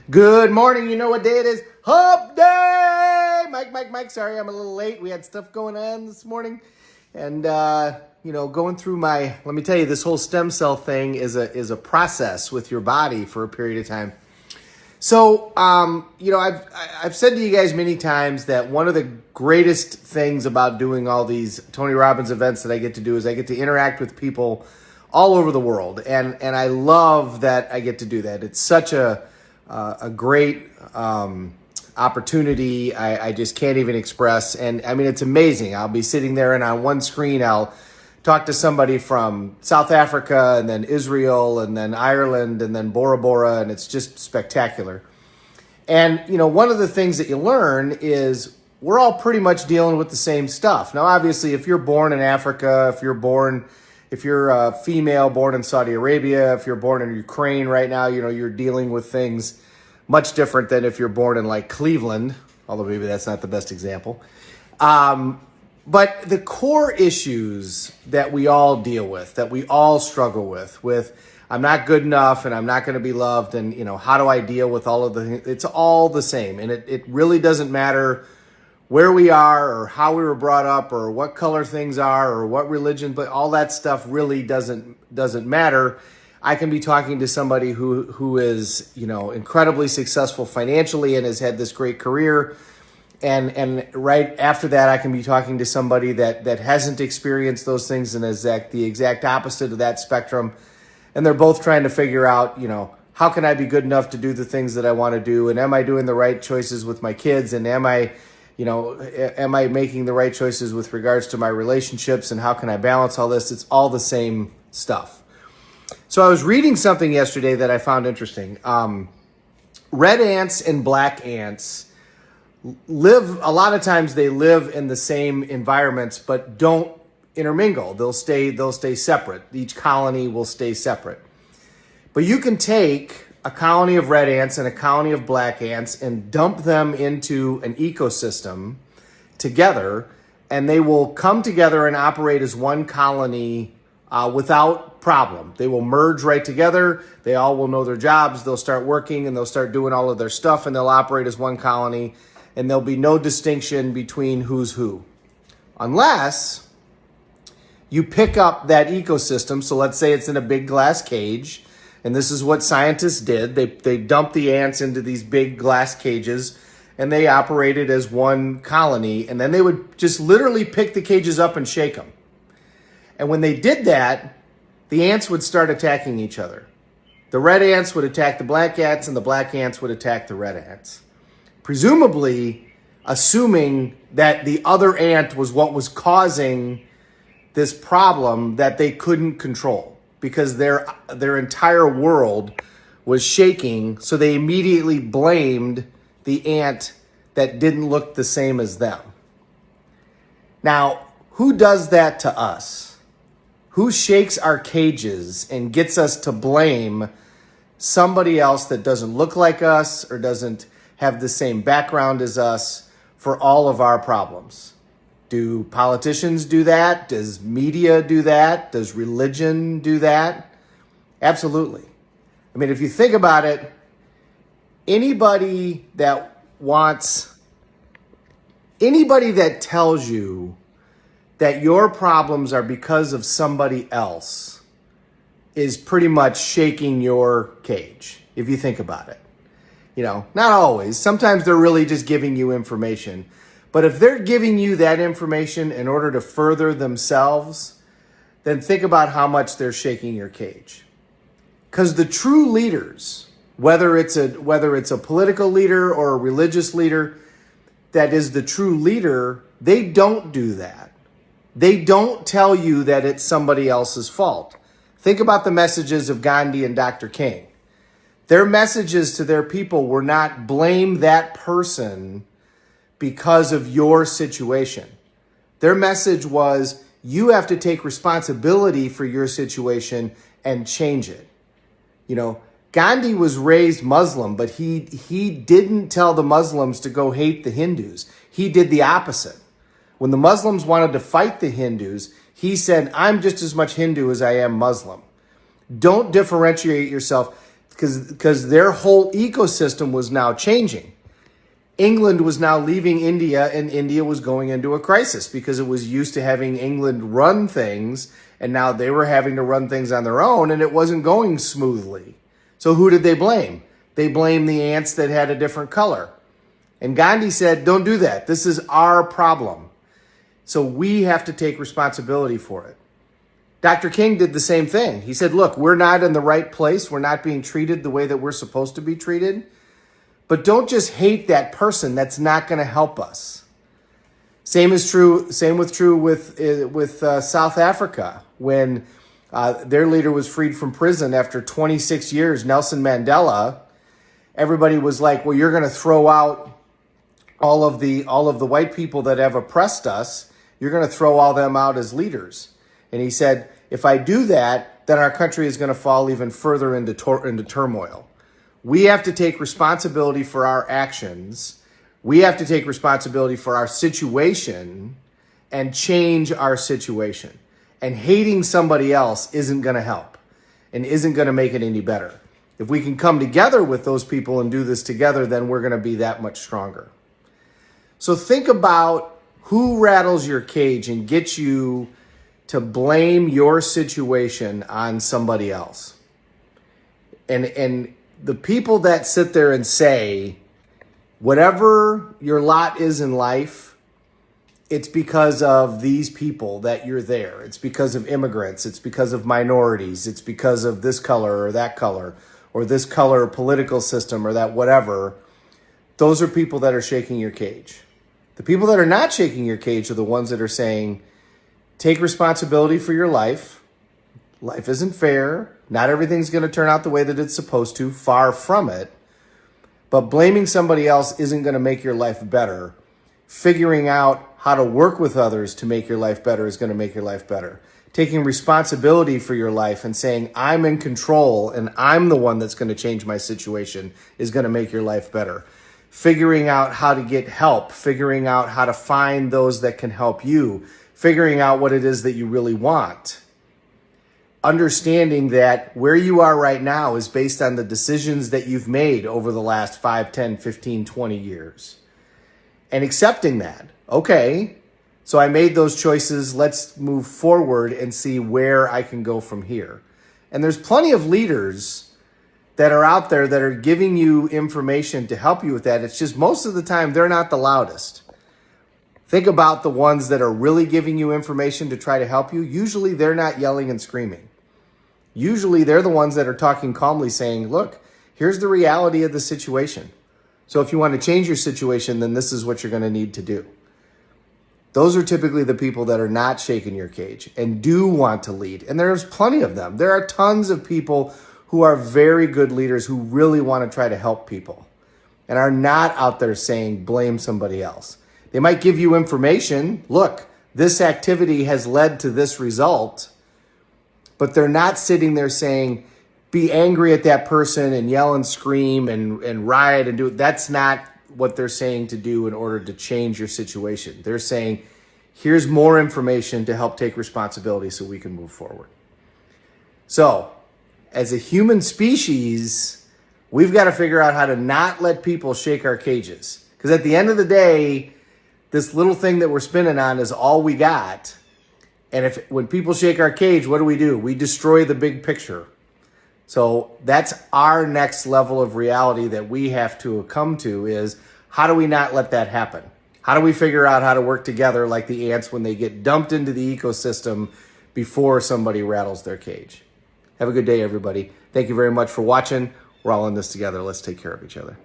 Good morning. You know what day it is? Hump day! Mike. Sorry, I'm a little late. We had stuff going on this morning. And, going through let me tell you, this whole stem cell thing is a process with your body for a period of time. So, I've said to you guys many times that one of the greatest things about doing all these Tony Robbins events that I get to do is I get to interact with people all over the world. And I love that I get to do that. It's such a great opportunity. I just can't even express. And I mean, it's amazing. I'll be sitting there and on one screen, I'll talk to somebody from South Africa and then Israel and then Ireland and then Bora Bora. And it's just spectacular. And, one of the things that you learn is we're all pretty much dealing with the same stuff. Now, obviously, if you're born in Africa, if you're a female born in Saudi Arabia, if you're born in Ukraine right now, you're dealing with things much different than if you're born in like Cleveland, although maybe that's not the best example. But the core issues that we all deal with, that we all struggle with I'm not good enough and I'm not going to be loved, and how do I deal with all of it's all the same. And it really doesn't matter where we are or how we were brought up or what color things are or what religion, but all that stuff really doesn't matter. I can be talking to somebody who is, incredibly successful financially and has had this great career. And right after that, I can be talking to somebody that hasn't experienced those things and is the exact opposite of that spectrum. And they're both trying to figure out, how can I be good enough to do the things that I want to do? And am I doing the right choices with my kids? And am I making the right choices with regards to my relationships? And how can I balance all this? It's all the same stuff. So I was reading something yesterday that I found interesting. Red ants and black ants a lot of times they live in the same environments, but don't intermingle. They'll stay separate. Each colony will stay separate. But you can take a colony of red ants and a colony of black ants and dump them into an ecosystem together, and they will come together and operate as one colony without problem. They will merge right together. They all will know their jobs. They'll start working and they'll start doing all of their stuff, and they'll operate as one colony, and there'll be no distinction between who's who. Unless you pick up that ecosystem. So let's say it's in a big glass cage, and this is what scientists did. They dumped the ants into these big glass cages, and they operated as one colony, and then they would just literally pick the cages up and shake them. And when they did that, the ants would start attacking each other. The red ants would attack the black ants, and the black ants would attack the red ants. Presumably, assuming that the other ant was what was causing this problem that they couldn't control, because their entire world was shaking, so they immediately blamed the ant that didn't look the same as them. Now, who does that to us? Who shakes our cages and gets us to blame somebody else that doesn't look like us or doesn't have the same background as us for all of our problems? Do politicians do that? Does media do that? Does religion do that? Absolutely. I mean, if you think about it, anybody that tells you that your problems are because of somebody else is pretty much shaking your cage, if you think about it. Not always. Sometimes they're really just giving you information. But if they're giving you that information in order to further themselves, then think about how much they're shaking your cage. Because the true leaders, whether it's a political leader or a religious leader that is the true leader, they don't do that. They don't tell you that it's somebody else's fault. Think about the messages of Gandhi and Dr. King. Their messages to their people were not blame that person because of your situation. Their message was, you have to take responsibility for your situation and change it. Gandhi was raised Muslim, but he didn't tell the Muslims to go hate the Hindus. He did the opposite. When the Muslims wanted to fight the Hindus, he said, I'm just as much Hindu as I am Muslim. Don't differentiate yourself. because their whole ecosystem was now changing. England was now leaving India, and India was going into a crisis because it was used to having England run things, and now they were having to run things on their own, and it wasn't going smoothly. So who did they blame? They blamed the ants that had a different color. And Gandhi said, don't do that. This is our problem. So we have to take responsibility for it. Dr. King did the same thing. He said, look, we're not in the right place. We're not being treated the way that we're supposed to be treated. But don't just hate that person. That's not going to help us. Same with South Africa, when their leader was freed from prison after 26 years, Nelson Mandela. Everybody was like, well, you're going to throw out all of the white people that have oppressed us. You're going to throw all them out as leaders. And he said, if I do that, then our country is going to fall even further into turmoil. We have to take responsibility for our actions. We have to take responsibility for our situation and change our situation. And hating somebody else isn't going to help and isn't going to make it any better. If we can come together with those people and do this together, then we're going to be that much stronger. So think about who rattles your cage and gets you to blame your situation on somebody else. And the people that sit there and say, whatever your lot is in life, it's because of these people that you're there. It's because of immigrants. It's because of minorities. It's because of this color or that color, or this color political system, or that whatever. Those are people that are shaking your cage. The people that are not shaking your cage are the ones that are saying, take responsibility for your life. Life isn't fair. Not everything's going to turn out the way that it's supposed to. Far from it. But blaming somebody else isn't going to make your life better. Figuring out how to work with others to make your life better is going to make your life better. Taking responsibility for your life and saying, I'm in control and I'm the one that's going to change my situation is going to make your life better. Figuring out how to get help. Figuring out how to find those that can help you. Figuring out what it is that you really want. Understanding that where you are right now is based on the decisions that you've made over the last 5, 10, 15, 20 years. And accepting that. Okay, so I made those choices. Let's move forward and see where I can go from here. And there's plenty of leaders that are out there that are giving you information to help you with that. It's just most of the time they're not the loudest. Think about the ones that are really giving you information to try to help you. Usually they're not yelling and screaming. Usually they're the ones that are talking calmly saying, look, here's the reality of the situation. So if you want to change your situation, then this is what you're going to need to do. Those are typically the people that are not shaking your cage and do want to lead. And there's plenty of them. There are tons of people who are very good leaders who really want to try to help people and are not out there saying blame somebody else. They might give you information. Look, this activity has led to this result, but they're not sitting there saying, be angry at that person and yell and scream and riot and do it. That's not what they're saying to do in order to change your situation. They're saying, here's more information to help take responsibility so we can move forward. So, as a human species, we've got to figure out how to not let people shake our cages. Because at the end of the day, this little thing that we're spinning on is all we got. And when people shake our cage, what do? We destroy the big picture. So that's our next level of reality that we have to come to is, how do we not let that happen? How do we figure out how to work together like the ants when they get dumped into the ecosystem before somebody rattles their cage? Have a good day, everybody. Thank you very much for watching. We're all in this together. Let's take care of each other.